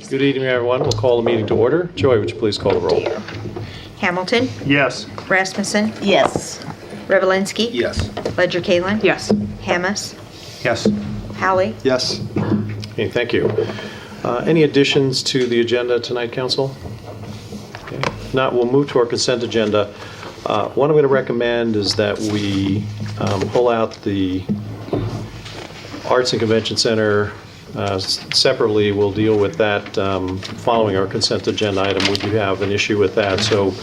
Good evening, everyone. We'll call the meeting to order. Joy, would you please call the roll? Hamilton, Yes. Rasmussen, Yes. Revelinsky, Yes. Ledger Kalin, Yes. Hamas, Yes. Howie. Yes. Okay, thank you. Any additions to the agenda tonight, Council? Okay. If not, we'll move to our consent agenda. What I'm going to recommend is that we pull out the Arts and Convention Center separately. We'll deal with that following our consent agenda item. Would you have an issue with that? So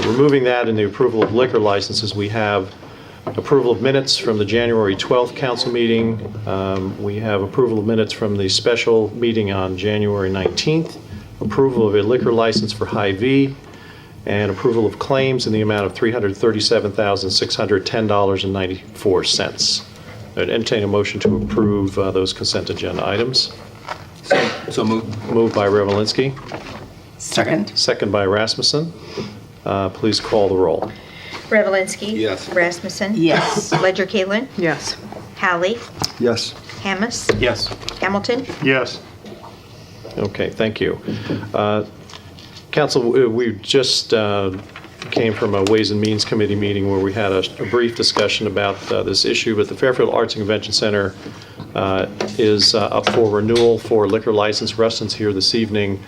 removing that in the approval of liquor licenses, we have approval of minutes from the January 12th council meeting. We have approval of minutes from the special meeting on January 19th, approval of a liquor license for Hy-Vee, and approval of claims in the amount of $337,610.94. I'd entertain a motion to approve those consent agenda items. So moved. Moved by Revelinsky, Second. second by Rasmussen. Please call the roll. Revelinsky. Yes. Rasmussen. Yes. Ledger Kalin, Yes. Howie, Yes. Hamas, Yes. Hamilton. Yes. Okay, thank you. Council, we just came from a Ways and Means Committee meeting where we had a brief discussion about this issue, but the Fairfield Arts and Convention Center is up for renewal for liquor license. Rustin's here this evening.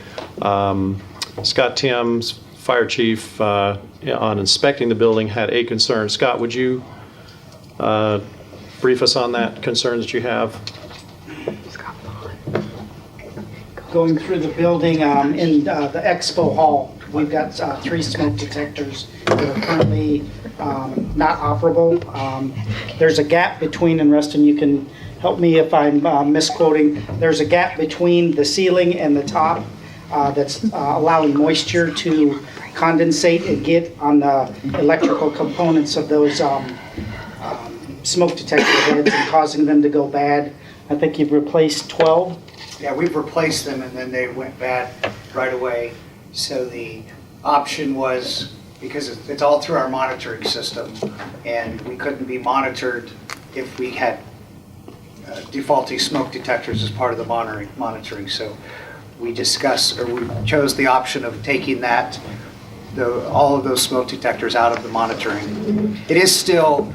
Scott Timms, Fire Chief, on inspecting the building, had a concern. Scott, would you brief us on that concern that you have? Going through the building in the expo hall, we've got 3 smoke detectors that are currently not operable. There's a gap between, and Rustin, you can help me if I'm misquoting, there's a gap between the ceiling and the top that's allowing moisture to condensate and get on the electrical components of those smoke detector heads and causing them to go bad. I think you've replaced 12. Yeah, we've replaced them and then they went bad right away. So the option was, because it's all through our monitoring system, and we couldn't be monitored if we had defaulting smoke detectors as part of the monitoring. So we discussed, or we chose the option of taking that, all of those smoke detectors out of the monitoring. It is still,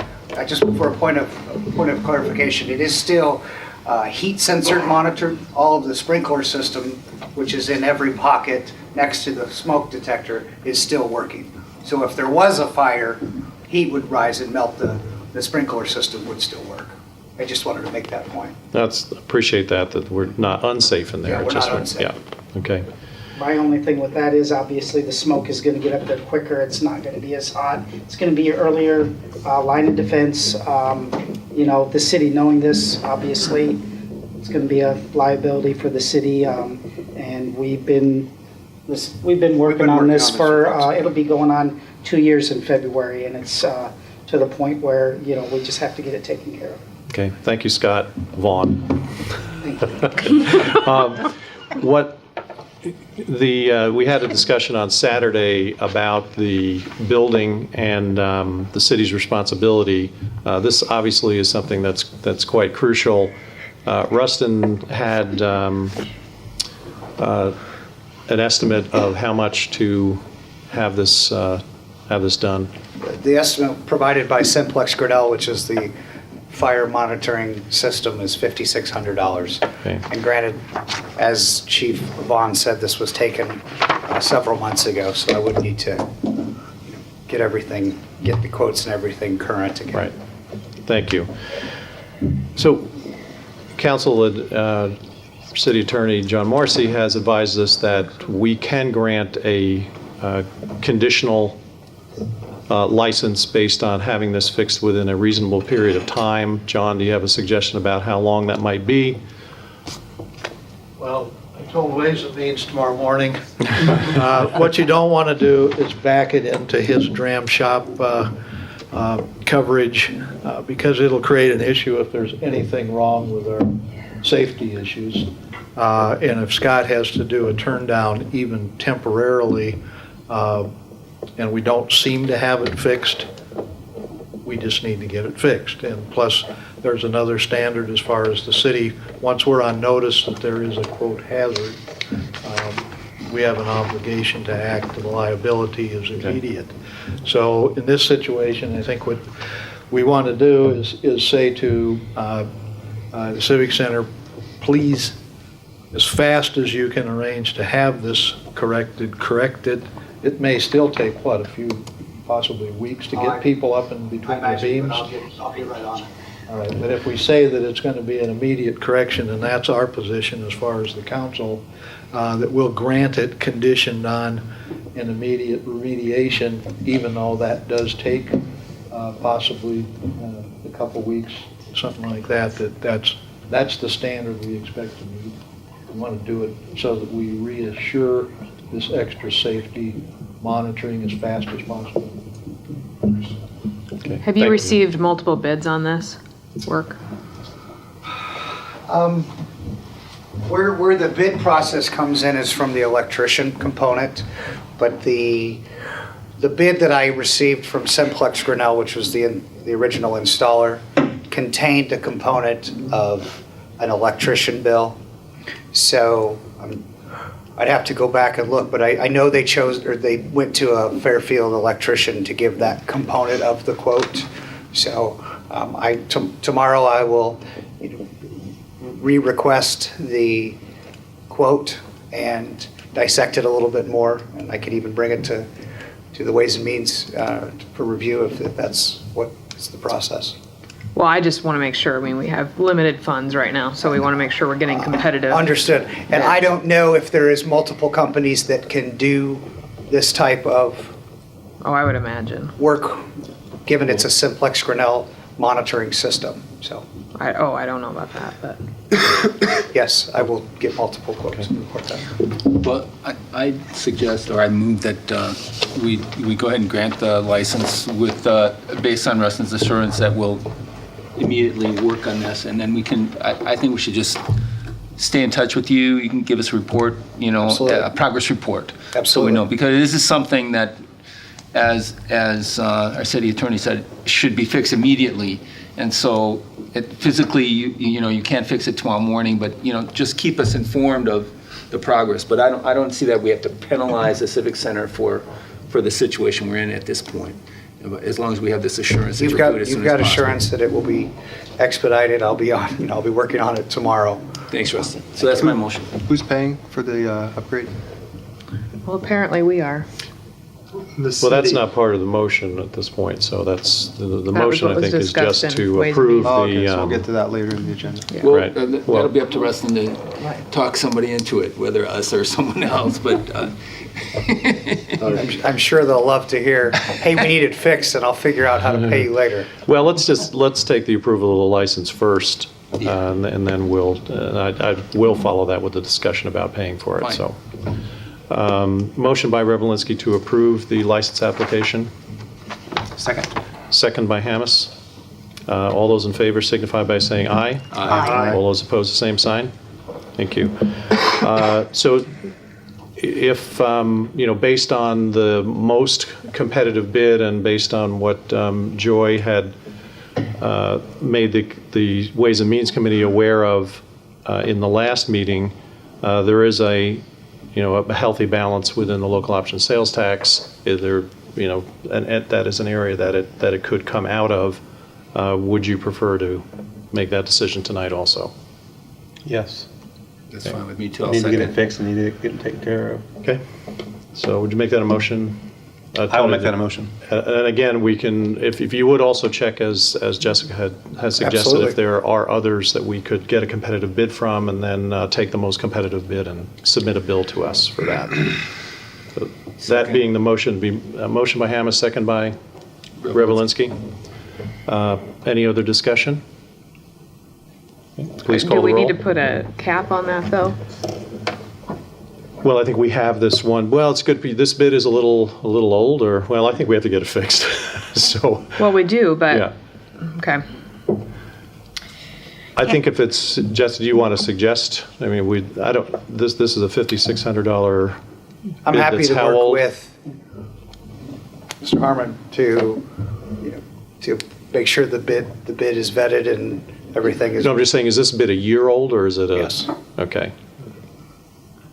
just for a point of clarification, it is still heat sensor monitored. All of the sprinkler system, which is in every pocket next to the smoke detector, is still working. So if there was a fire, heat would rise and melt the sprinkler system would still work. I just wanted to make that point. Appreciate that we're not unsafe in there. Yeah, we're not unsafe. Yeah, okay. My only thing with that is obviously the smoke is going to get up there quicker. It's not going to be as hot. It's going to be your earlier line of defense. You know, the city knowing this, obviously, it's going to be a liability for the city. And we've been working on this for, it'll be going on 2 years in February. And it's to the point where, you know, we just have to get it taken care of. Okay, thank you, Scott Vaughn. Thank you. We had a discussion on Saturday about the building and the city's responsibility. This obviously is something that's quite crucial. Rustin had an estimate of how much to have this done. The estimate provided by Simplex Grinnell, which is the fire monitoring system, is $5,600. Okay. And granted, as Chief Vaughn said, this was taken several months ago, so I would need to get the quotes and everything current again. Right. Thank you. So, Council, City Attorney John Morrissey has advised us that we can grant a conditional license based on having this fixed within a reasonable period of time. John, do you have a suggestion about how long that might be? Well, I told Ways and Means tomorrow morning. What you don't want to do is back it into his dram shop coverage because it'll create an issue if there's anything wrong with our safety issues. And if Scott has to do a turn down even temporarily, and we don't seem to have it fixed, we just need to get it fixed. And plus, there's another standard as far as the city, once we're on notice that there is a quote hazard, we have an obligation to act, the liability is immediate. So in this situation, I think what we want to do is say to the Civic Center, please, as fast as you can arrange to have this corrected. It may still take, what, a few, possibly weeks to get people up in between the beams? I'll get right on it. All right, but if we say that it's going to be an immediate correction, and that's our position as far as the council, that we'll grant it conditioned on an immediate remediation, even though that does take possibly a couple weeks, something like that, that's the standard we expect to meet. We want to do it so that we reassure this extra safety monitoring as fast as possible. Okay, Have thank you received multiple bids on this work? Where the bid process comes in is from the electrician component, but the bid that I received from Simplex Grinnell, which was the original installer, contained a component of an electrician bill. So I'd have to go back and look, but I know they went to a Fairfield electrician to give that component of the quote. So tomorrow I will re-request the quote and dissect it a little bit more, and I could even bring it to the Ways and Means for review if that's what's the process. Well, I just want to make sure, I mean, we have limited funds right now, so we want to make sure we're getting competitive. Understood. And I don't know if there is multiple companies that can do this type of Oh, I would imagine. work, given it's a Simplex Grinnell monitoring system. So, I don't know about that, but. yes, I will get multiple quotes and report that. Well, I suggest, or I move that we go ahead and grant the license with, based on Rustin's assurance that we'll immediately work on this, and then we can, I think we should just stay in touch with you. You can give us a report, Absolutely. a progress report. So we Absolutely. know, because this is something that, as our city attorney said, should be fixed immediately. And so physically, you can't fix it tomorrow morning, but, just keep us informed of the progress. But I don't see that we have to penalize the Civic Center for the situation we're in at this point, as long as we have this assurance that You've we'll do it as soon got as possible. assurance that it will be expedited. I'll be working on it tomorrow. Thanks, Rustin. So that's my motion. Who's paying for the upgrade? Well, apparently we are. Well, that's not part of the motion at this point, so that's, the was motion, I what was think, is discussed just in to Ways and approve Means. Oh, okay, so we'll the, get to that later in the agenda. Yeah. Well, Right. that'll be up to Rustin to talk somebody into it, whether us or someone else, but I'm sure they'll love to hear, hey, we need it fixed, and I'll figure out how to pay you later. well, let's take the approval of the license first, Yeah. and then I will follow that with the discussion about paying for it, Fine. so. Motion by Revelinsky to approve the license application. Second. Second by Hamas. All those in favor signify by saying aye. Aye. All those opposed, the same sign. Thank you. So if, based on the most competitive bid and based on what Joy had made the Ways and Means Committee aware of in the last meeting, there is a healthy balance within the local option sales tax. And that is an area that it could come out of. Would you prefer to make that decision tonight also? Yes. that's fine with me too. I'll Need to get second it fixed and need to get it taken care of. Okay. So would you make that a motion? I will make that a motion. And again, we can, if you would also check, as Jessica has suggested, Absolutely. if there are others that we could get a competitive bid from, and then take the most competitive bid and submit a bill to us for that. So that being the motion, a motion by Hamas, second by Revelinsky. Any other discussion? Please call Do the we roll. need to put a cap on that, though? Well, I think we have this one. Well, it's good. This bid is a little old, or, well, I think we have to get it fixed. So, Well, we do, but, yeah. okay. I think if it's, Jess, do you want to suggest? I mean, this is a $5,600 I'm bid happy that's to how work old? with Mr. Harmon to make sure the bid is vetted and everything is. No, I'm just saying, is this bid a year old or is it a? Yes. Okay.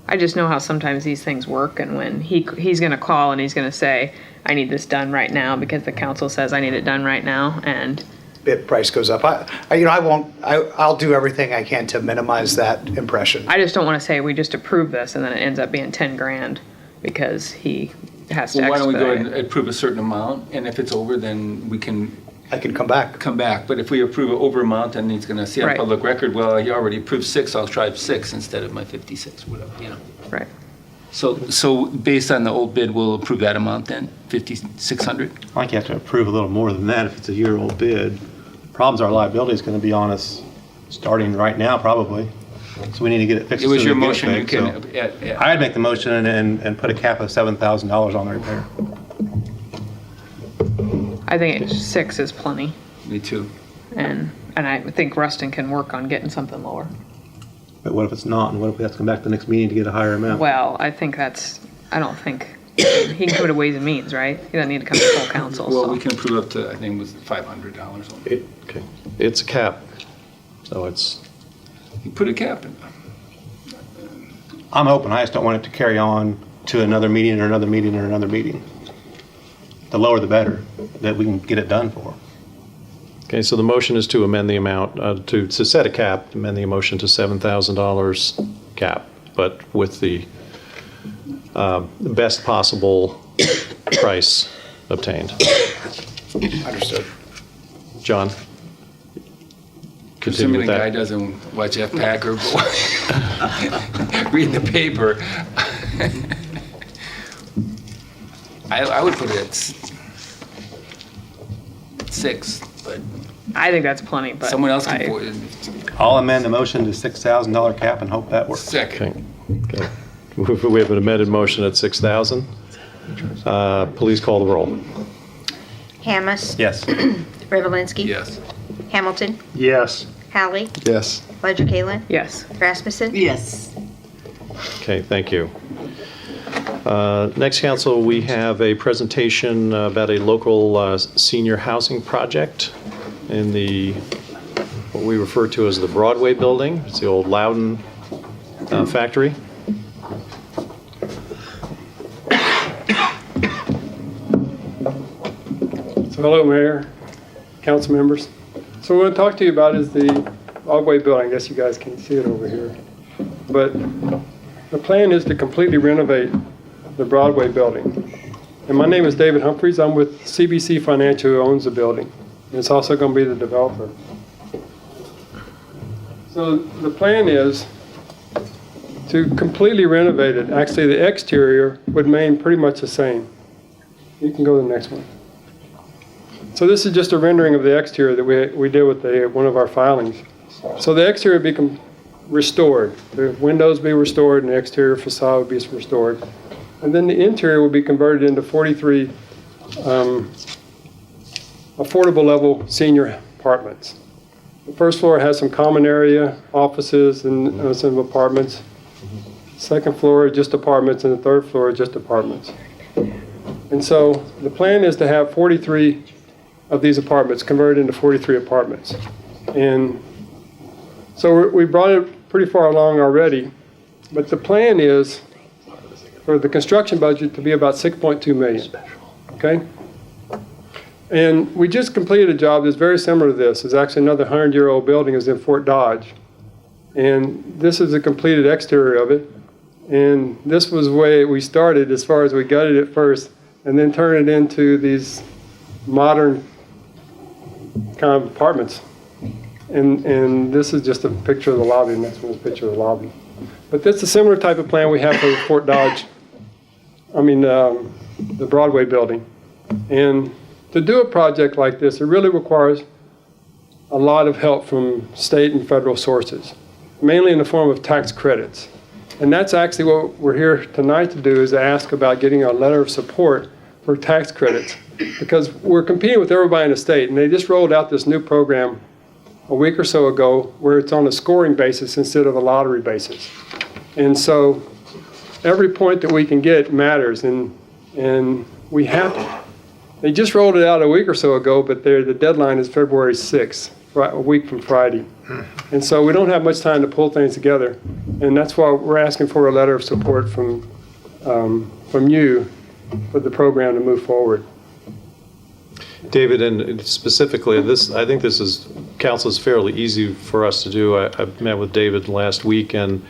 I just know how sometimes these things work, and when he's gonna call and he's gonna say, I need this done right now because the council says I need it done right now, and Bid price goes up. I'll do everything I can to minimize that impression. I just don't wanna say we just approve this and then it ends up being 10 grand because he has to Well, why don't we go expedite ahead and it. approve a certain amount, and if it's over, then we can I can come back. come back. But if we approve an over amount, then he's gonna see on Right. public record, well, he already approved 6, I'll try 6 instead of my 56, whatever, you know. Right. So based on the old bid, we'll approve that amount then, 5,600? I think you have to approve a little more than that if it's a year-old bid. Problems, our liability is going to be on us starting right now, probably. So we need to get it fixed. It was as your soon as we motion, get you it fixed, can, so I'd make the motion and put a cap of $7,000 on the repair. I think 6 is plenty, me too. and I think Rustin can work on getting something lower. But what if it's not, and what if we have to come back to the next meeting to get a higher amount? Well, I don't think, he can come to Ways and Means, right? He doesn't need to come to full council, Well, we so. can approve up to, I think it was $500 only. Okay. It's a cap. So it's, You put a cap in. I'm open, I just don't want it to carry on to another meeting or another meeting or another meeting. The lower the better, that we can get it done for. okay, so the motion is to amend the amount, to set a cap, amend the motion to $7,000 cap, but with the best possible price obtained. Understood. John? Continue Assuming with the guy that. doesn't watch F. Packer, but read the paper. I would put it at 6, but I think that's plenty, but. someone else can I- put it I'll amend the motion to $6,000 cap and hope that works. second. Okay. We have an amended motion at 6,000. Please call the roll. Hammes. Yes. Revelinsky. Yes. Hamilton. Yes. Hallie. Yes. Ledger Kalen. Yes. Rasmussen. Yes. Okay, thank you. Next, council, we have a presentation about a local senior housing project in what we refer to as the Broadway building. It's the old Louden factory. So hello, Mayor, council members. So what I want to talk to you about is the Broadway building. I guess you guys can see it over here. But the plan is to completely renovate the Broadway building. And my name is David Humphreys. I'm with CBC Financial, who owns the building. And it's also going to be the developer. So the plan is to completely renovate it. Actually, the exterior would remain pretty much the same. You can go to the next one. So this is just a rendering of the exterior that we did with one of our filings. So the exterior would be restored. The windows be restored and the exterior facade would be restored. And then the interior would be converted into 43 affordable level senior apartments. The first floor has some common area, offices, and some apartments. Second floor, just apartments, and the third floor, just apartments. And so the plan is to have 43 of these apartments converted into 43 apartments. And so we brought it pretty far along already, but the plan is for the construction budget to be about $6.2 million, okay? And we just completed a job that's very similar to this. It's actually another 100-year-old building is in Fort Dodge. And this is the completed exterior of it. And this was the way we started as far as we gutted it first and then turned it into these modern kind of apartments. And this is just a picture of the lobby, and that's one picture of the lobby. But that's a similar type of plan we have for Fort Dodge, the Broadway building. And to do a project like this, it really requires a lot of help from state and federal sources, mainly in the form of tax credits. And that's actually what we're here tonight to do, is to ask about getting a letter of support for tax credits, because we're competing with everybody in the state, and they just rolled out this new program a week or so ago where it's on a scoring basis instead of a lottery basis. And so every point that we can get matters, and we have, They just rolled it out a week or so ago, but the deadline is February 6th, a week from Friday. And so we don't have much time to pull things together. And that's why we're asking for a letter of support from you for the program to move forward. David, and specifically, I think this is, council is fairly easy for us to do. I met with David last week, and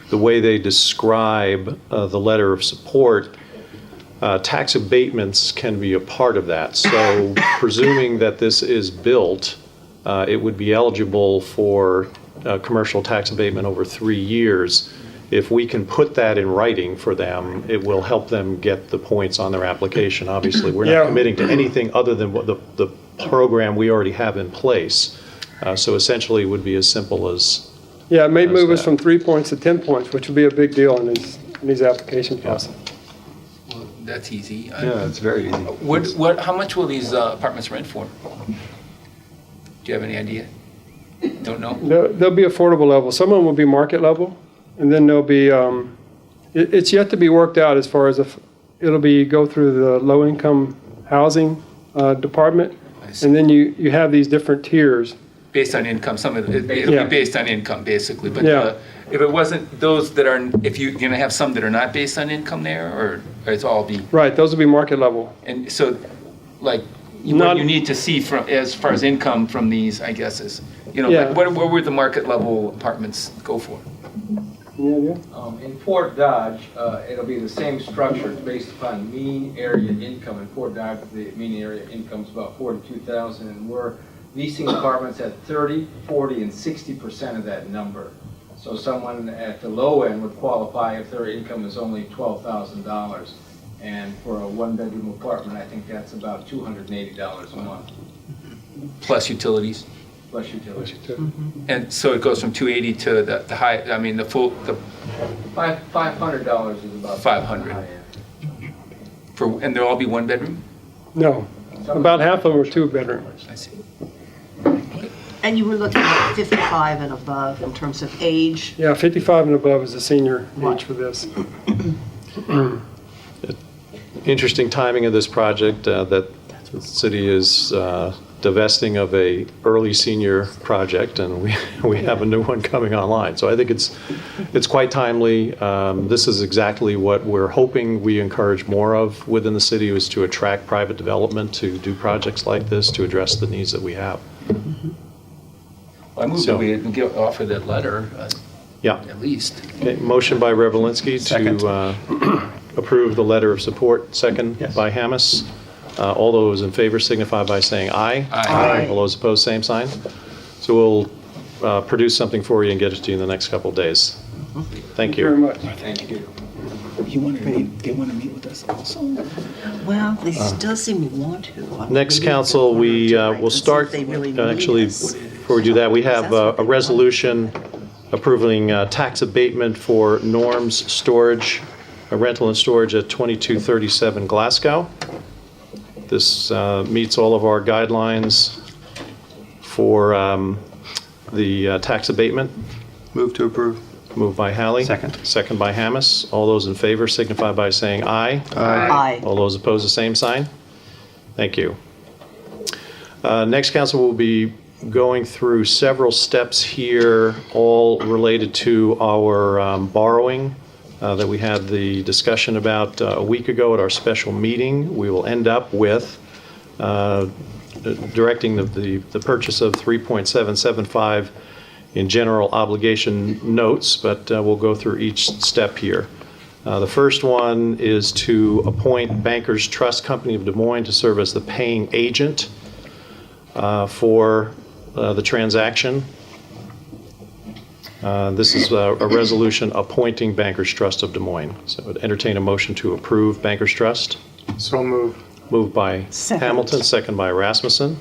the way they describe the letter of support, tax abatements can be a part of that. So presuming that this is built, it would be eligible for commercial tax abatement over 3 years. If we can put that in writing for them, it will help them get the points on their application. Obviously, we're not committing to anything other than what the program we already have in place. So essentially, it would be as simple as... Yeah, it may move us that. from 3 points to 10 points, which would be a big deal in these application process. Well, that's easy. Yeah, it's very easy. How much will these apartments rent for? Do you have any idea? Don't know? They'll be affordable level. Some of them will be market level, and then there'll be, it's yet to be worked out as far as it'll be go through the low-income housing department, I see. and then you have these different tiers. Based on income, some of it, it'll Yeah. be based on income, basically. But Yeah. if it wasn't, those that are, if you're going to have some that are not based on income there, or it's all be, Right, those will be market level. and so, like, Not- what you need to see from, as far as income from these, I guess, is, Yeah. like, what would the market level apartments go for? Yeah. In Fort Dodge, it'll be the same structure based upon mean area income. In Fort Dodge, the mean area income is about $42,000, and we're leasing apartments at 30, 40, and 60% of that number. So someone at the low end would qualify if their income is only $12,000. And for a one-bedroom apartment, I think that's about $280 a month, Plus utilities? plus utilities. And so it goes from 280 to the high, I mean, the full, the $500 is about 500. high end. and they'll all be one bedroom? No, about half of them are 2 bedrooms. I see. And you were looking at 55 and above in terms of age. Yeah, 55 and above is the senior age for this. Interesting timing of this project, that the city is divesting of a early senior project, and we have a new one coming online. So I think it's quite timely. This is exactly what we're hoping we encourage more of within the city, is to attract private development to do projects like this to address the needs that we have. Well, I move So- that we offer that letter, Yeah. at least. Okay, motion by Revelinsky Second. to approve the letter of support, second Yes. by Hamas. All those in favor signify by saying aye. Aye. All those opposed, same sign. So we'll produce something for you and get it to you in the next couple of days. Thank Very you. much. Thank you. They want to meet with us also? Well, they still seem to want to. Next Maybe council, it's we tonight will and see if start, they really need actually, us. before we do that, we have That's what a they want. resolution approving tax abatement for Norm's Storage, rental and storage at 2237 Glasgow. This meets all of our guidelines for the tax abatement. Move to approve. Moved by Hallie. Second. Second by Hamas. All those in favor signify by saying aye. Aye. All those opposed, the same sign. Thank you. Next, council will be going through several steps here, all related to our borrowing that we had the discussion about a week ago at our special meeting. We will end up with directing the purchase of 3.775 in general obligation notes, but we'll go through each step here. The first one is to appoint Bankers Trust Company of Des Moines to serve as the paying agent for the transaction. This is a resolution appointing Bankers Trust of Des Moines. So I would entertain a motion to approve Bankers Trust. So moved. Moved by Second. Hamilton, second by Rasmussen.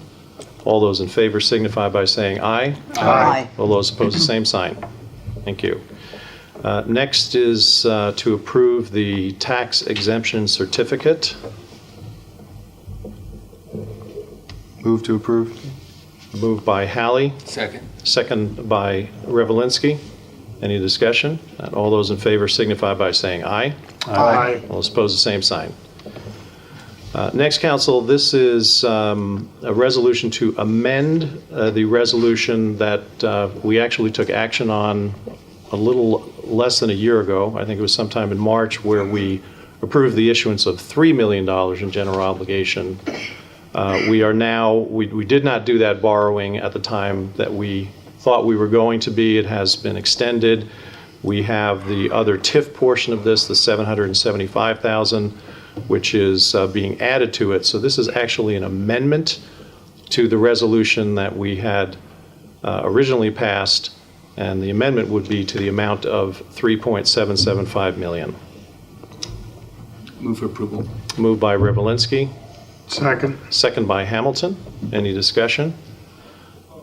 All those in favor signify by saying aye. Aye. All those opposed, the same sign. Thank you. Next is to approve the tax exemption certificate. Move to approve. Moved by Hallie, Second. second by Revelinsky. Any discussion? All those in favor signify by saying aye. Aye. All those opposed, the same sign. Next, council, this is a resolution to amend the resolution that we actually took action on a little less than a year ago. I think it was sometime in March, where we approved the issuance of $3 million in general obligation. We did not do that borrowing at the time that we thought we were going to be. It has been extended. We have the other TIF portion of this, the $775,000, which is being added to it. So this is actually an amendment to the resolution that we had originally passed, and the amendment would be to the amount of $3.775 million. Move for approval. Moved by Revelinsky, Second. second by Hamilton. Any discussion?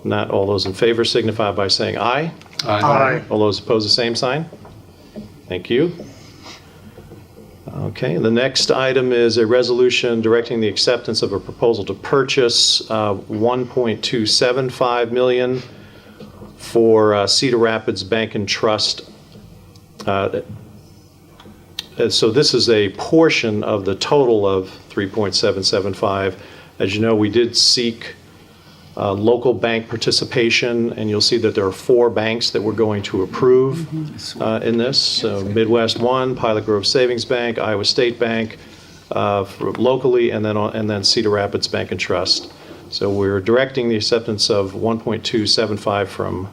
Not. All those in favor signify by saying aye. Aye. All those opposed, the same sign. Thank you. Okay, the next item is a resolution directing the acceptance of a proposal to purchase $1.275 million for Cedar Rapids Bank and Trust. So this is a portion of the total of 3.775. As you know, we did seek local bank participation, and you'll see that there are 4 banks that we're going to approve in this. So Midwest One, Pilot Grove Savings Bank, Iowa State Bank locally, and then Cedar Rapids Bank and Trust. So we're directing the acceptance of 1.275 from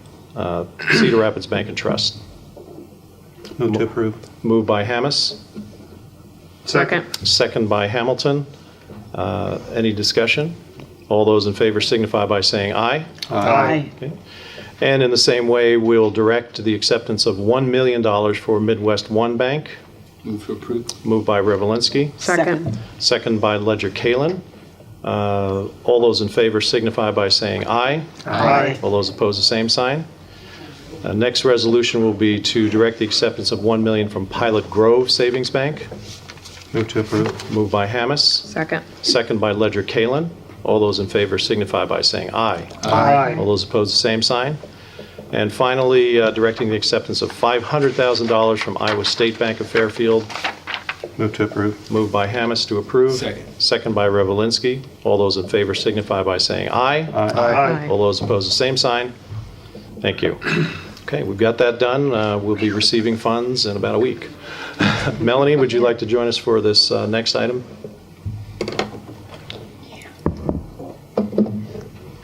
Cedar Rapids Bank and Trust. Move to approve. Moved by Hammes, Second. second by Hamilton. Any discussion? All those in favor signify by saying aye. Aye. Okay. And in the same way, we'll direct the acceptance of $1 million for Midwest One Bank. Move for approval. Moved by Revelinsky, Second. second by Ledger Kalin. All those in favor signify by saying aye. Aye. All those opposed, the same sign. Next resolution will be to direct the acceptance of $1 million from Pilot Grove Savings Bank. Move to approve. Moved by Hammes, Second. second by Ledger Kalin. All those in favor signify by saying aye. Aye. All those opposed, the same sign. And finally, directing the acceptance of $500,000 from Iowa State Bank of Fairfield. Move to approve. Moved by Hammes to approve. Second. Second by Revelinsky. All those in favor signify by saying aye. Aye. All those opposed, the same sign. Thank you. Okay, we've got that done. We'll be receiving funds in about a week. Melanie, would you like to join us for this next item?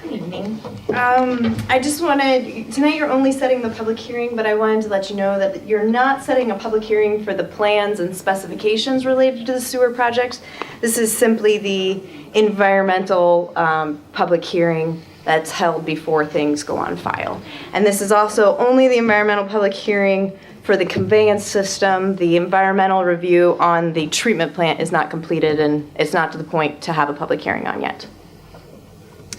Good evening. I just wanted, tonight you're only setting the public hearing, but I wanted to let you know that you're not setting a public hearing for the plans and specifications related to the sewer project. This is simply the environmental public hearing that's held before things go on file. And this is also only the environmental public hearing for the conveyance system. The environmental review on the treatment plant is not completed, and it's not to the point to have a public hearing on yet.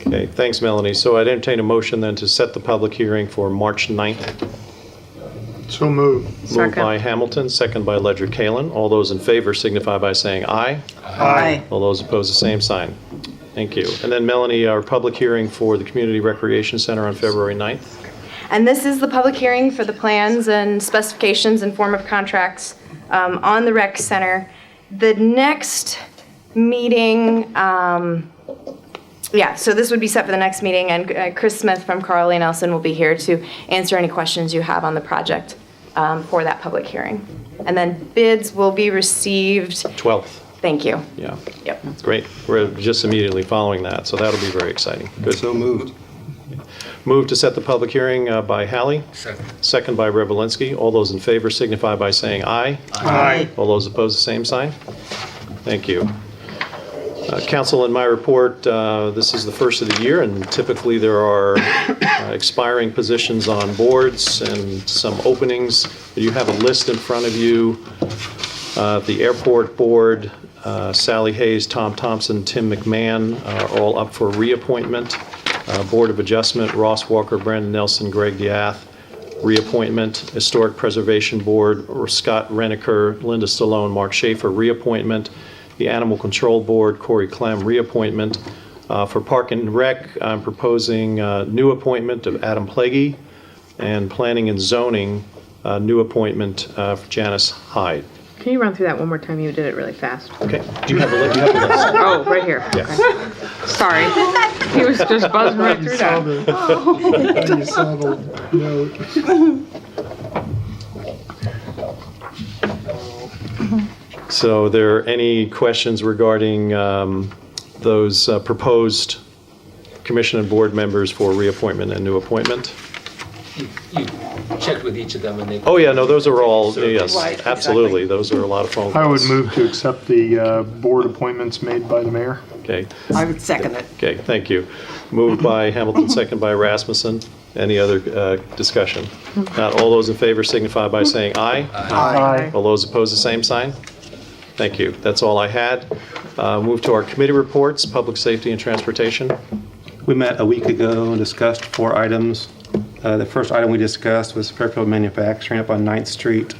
Okay, thanks, Melanie. So I'd entertain a motion then to set the public hearing for March 9th. So moved. Moved by Hamilton, second by Ledger Kalin. All those in favor signify by saying aye. Aye. All those opposed, the same sign. Thank you. And then Melanie, our public hearing for the Community Recreation Center on February 9th. And this is the public hearing for the plans and specifications and form of contracts on the rec center. The next meeting, so this would be set for the next meeting, and Chris Smith from Carl A. Nelson will be here to answer any questions you have on the project for that public hearing. And then bids will be received. 12th. Thank you. Yeah. Yep. Great. We're just immediately following that, so that'll be very exciting. Good. So moved. Move to set the public hearing by Hallie. Second. Second by Revelinsky. All those in favor signify by saying aye. Aye. All those opposed, the same sign. Thank you. Council, in my report, this is the first of the year, and typically there are expiring positions on boards and some openings. You have a list in front of you. The Airport Board, Sally Hayes, Tom Thompson, Tim McMahon are all up for reappointment. Board of Adjustment, Ross Walker, Brandon Nelson, Greg Diath, reappointment. Historic Preservation Board, Scott Reniker, Linda Stallone, Mark Schaefer, reappointment. The Animal Control Board, Corey Clem, reappointment. For Park and Rec, I'm proposing new appointment of Adam Plaguey, and Planning and Zoning, new appointment for Janice Hyde. Can you run through that one more time? You did it really fast. Okay, do you have the list? Oh, right here. Yes. Okay. Sorry. He was just buzzing right through that. You saw the note. So are there any questions regarding those proposed commission and board members for reappointment and new appointment? You checked with each of them and they. Oh, yeah, no, those are all, yes, Right, absolutely. Those are a lot of phone calls. I would move to accept the board appointments made by the mayor. Okay, I would second it. okay, thank you. Moved by Hamilton, second by Rasmussen. Any other discussion? Not all those in favor signify by saying aye. Aye. All those opposed, the same sign? Thank you. That's all I had. Move to our committee reports, public safety and transportation. We met a week ago and discussed 4 items. The first item we discussed was Fairfield Manufacturing up on 9th Street.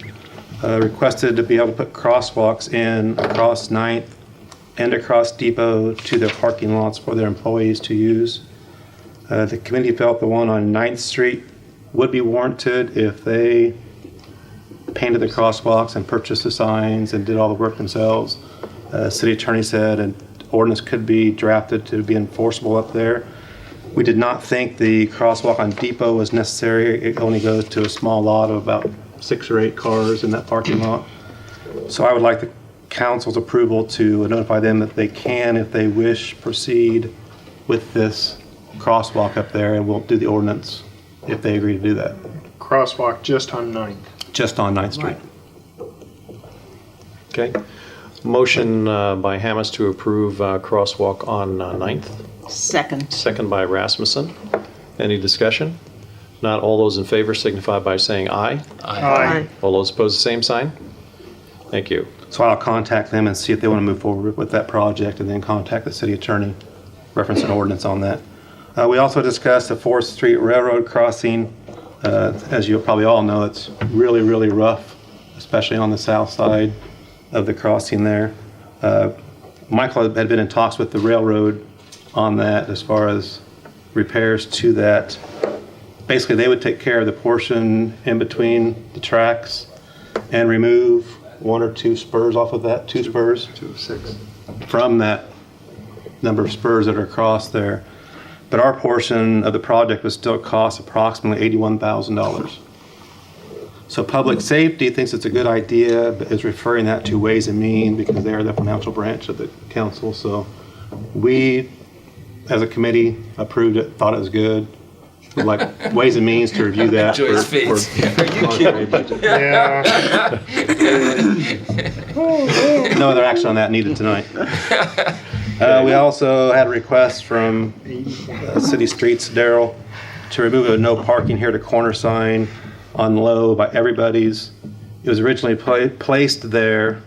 Requested to be able to put crosswalks in across 9th and across Depot to their parking lots for their employees to use. The committee felt the one on 9th Street would be warranted if they painted the crosswalks and purchased the signs and did all the work themselves. City attorney said an ordinance could be drafted to be enforceable up there. We did not think the crosswalk on Depot was necessary. It only goes to a small lot of about 6 or 8 cars in that parking lot. So I would like the council's approval to notify them that they can, if they wish, proceed with this crosswalk up there, and we'll do the ordinance if they agree to do that. Crosswalk just on 9th. Just on 9th Street. Okay. Motion by Hammes to approve crosswalk on 9th. Second. Second by Rasmussen. Any discussion? Not all those in favor signify by saying aye. Aye. All those opposed, the same sign? Thank you. So I'll contact them and see if they want to move forward with that project, and then contact the city attorney, reference an ordinance on that. We also discussed the 4th Street Railroad crossing. As you probably all know, it's really, really rough, especially on the south side of the crossing there. Michael had been in talks with the railroad on that as far as repairs to that. Basically, they would take care of the portion in between the tracks and remove 1 or 2 spurs off of that, 2 spurs 2 of 6. from that number of spurs that are across there. But our portion of the project would still cost approximately $81,000. So public safety thinks it's a good idea, but is referring that to Ways and Means because they are the financial branch of the council. So we, as a committee, approved it, thought it was good. We'd like Ways and Means to review that. Joy's face. Are you kidding? Yeah. No other action on that needed tonight. We also had a request from City Streets, Daryl, to remove a no parking here to corner sign on Low by Everybody's. It was originally placed there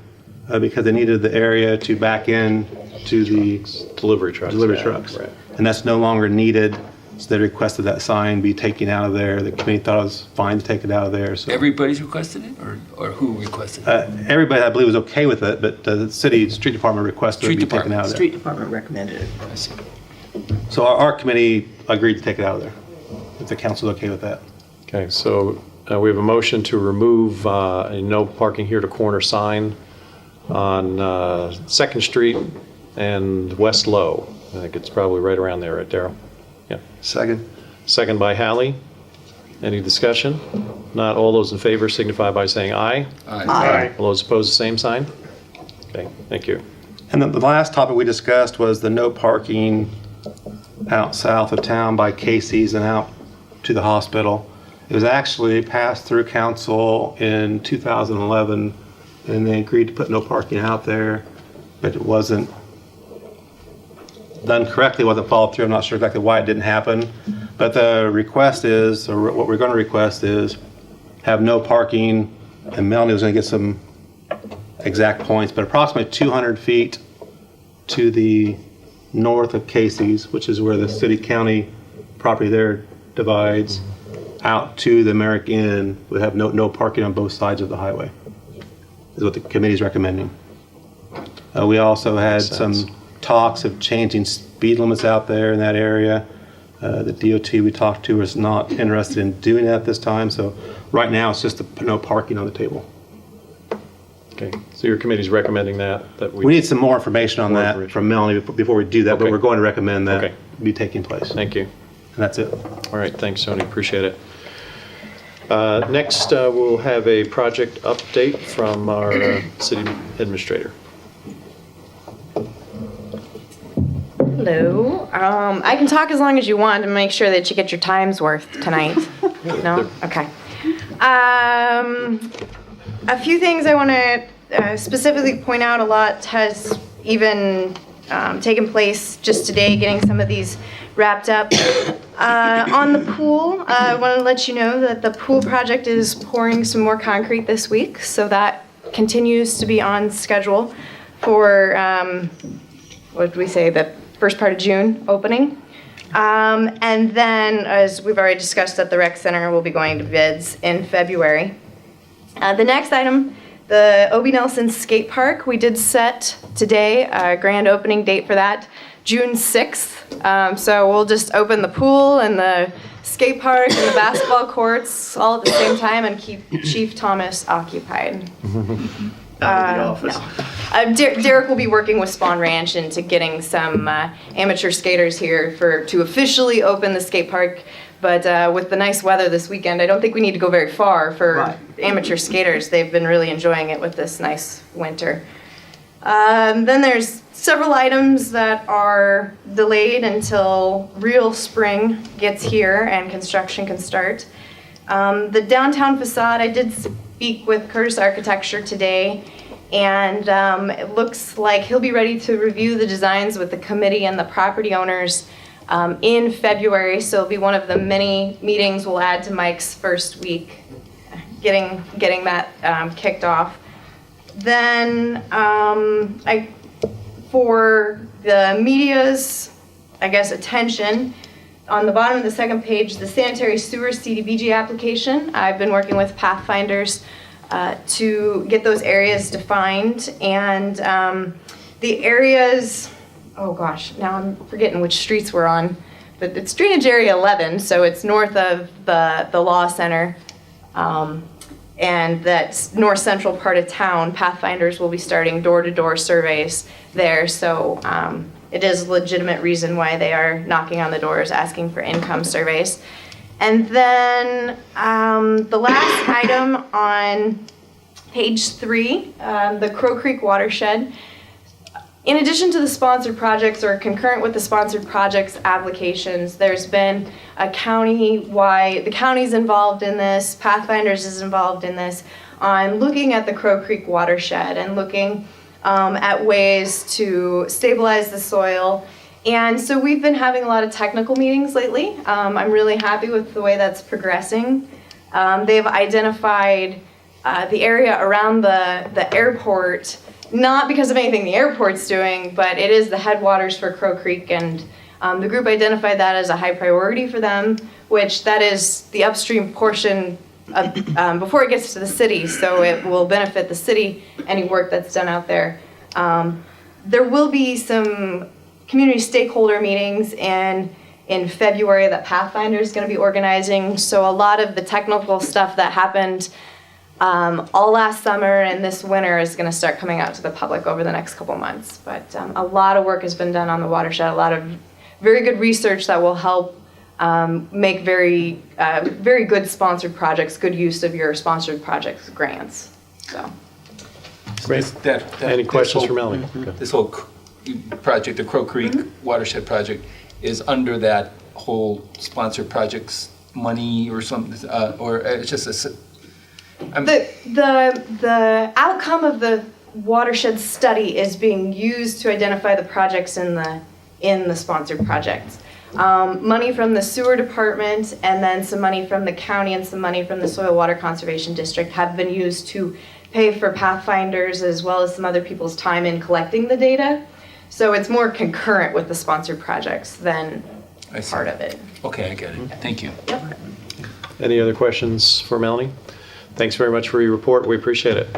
because they needed the area to back in to the Delivery trucks. trucks. And that's no longer needed. So they requested that sign be taken out of there. The committee thought it was fine to take it out of there. So Everybody's requested it, or who requested it? everybody, I believe, was okay with it, but the city street department requested it be taken out of there. Street Department recommended it. I see. So our committee agreed to take it out of there, if the council's okay with that. Okay, so we have a motion to remove a no parking here to corner sign on 2nd Street and West Low. I think it's probably right around there, right, Daryl? Yeah. Second. Second by Hallie. Any discussion? Not all those in favor signify by saying aye. Aye. All those opposed, the same sign? Okay, thank you. And then the last topic we discussed was the no parking out south of town by Casey's and out to the hospital. It was actually passed through council in 2011, and they agreed to put no parking out there, but it wasn't done correctly, wasn't followed through. I'm not sure exactly why it didn't happen, but the request is, or what we're going to request is, have no parking, and Melanie was going to get some exact points, but approximately 200 feet to the north of Casey's, which is where the city-county property there divides, out to the Merrick Inn, would have no parking on both sides of the highway, is what the committee's recommending. We also had Makes sense. some talks of changing speed limits out there in that area. The DOT we talked to is not interested in doing that this time, so right now it's just no parking on the table. Okay, so your committee's recommending that We need some more information on More that information. from Melanie before we do that, but Okay. we're going to recommend that Okay. be taking place. Thank you. And that's it. All right, thanks, Tony, appreciate it. Next, we'll have a project update from our city administrator. Hello. I can talk as long as you want to make sure that you get your time's worth tonight. No? Okay. A few things I want to specifically point out. A lot has even taken place just today, getting some of these wrapped up. On the pool, I want to let you know that the pool project is pouring some more concrete this week, so that continues to be on schedule for, what did we say, the first part of June opening. And then, as we've already discussed at the rec center, we'll be going to bids in February. The next item, the O.B. Nelson Skate Park, we did set today a grand opening date for that, June 6th. So we'll just open the pool and the skate park and the basketball courts all at the same time and keep Chief Thomas occupied. Derek will be working with Spawn Ranch into getting some amateur skaters here to officially open the skate park. But with the nice weather this weekend, I don't think we need to go very far for amateur skaters. They've been really enjoying it with this nice winter. Then there's several items that are delayed until real spring gets here and construction can start. The downtown facade, I did speak with Curtis Architecture today, and it looks like he'll be ready to review the designs with the committee and the property owners in February, so it'll be one of the many meetings we'll add to Mike's first week, getting that kicked off. Then for the media's, I guess, attention, on the bottom of the second page, the sanitary sewer CDBG application. I've been working with Pathfinders to get those areas defined, and the areas, oh gosh, now I'm forgetting which streets we're on, but it's drainage area 11, so it's north of the law center, and that's north central part of town. Pathfinders will be starting door-to-door surveys there, so it is a legitimate reason why they are knocking on the doors asking for income surveys. And then the last item on page 3, the Crow Creek watershed. In addition to the sponsored projects or concurrent with the sponsored projects applications, there's been a county-wide, the county's involved in this, Pathfinders is involved in this, on looking at the Crow Creek watershed and looking at ways to stabilize the soil. And so we've been having a lot of technical meetings lately. I'm really happy with the way that's progressing. They've identified the area around the airport, not because of anything the airport's doing, but it is the headwaters for Crow Creek, and the group identified that as a high priority for them, which that is the upstream portion of, before it gets to the city, so it will benefit the city, any work that's done out there. There will be some community stakeholder meetings in February that Pathfinder is going to be organizing, so a lot of the technical stuff that happened all last summer and this winter is going to start coming out to the public over the next couple months. But a lot of work has been done on the watershed, a lot of very good research that will help make very good sponsored projects, good use of your sponsored projects grants. So. Great. Any questions for Melanie? This whole project, the Crow Creek watershed project, is under that whole sponsored projects money or something, or it's just a. The outcome of the watershed study is being used to identify the projects in the sponsored projects. Money from the sewer department and then some money from the county and some money from the Soil Water Conservation District have been used to pay for Pathfinders as well as some other people's time in collecting the data. So it's more concurrent with the sponsored projects than part of it. Okay, I get it. Thank you. Yep. Any other questions for Melanie? Thanks very much for your report. We appreciate it.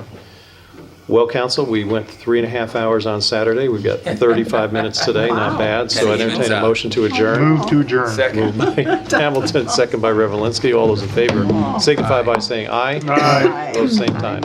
Well, Council, we went 3.5 hours on Saturday. We've got 35 minutes today, not bad. So I entertain a motion to adjourn. Move to adjourn. Second. Moved by Hamilton, second by Revelinsky. All those in favor signify by saying aye. Aye. Opposed, same time.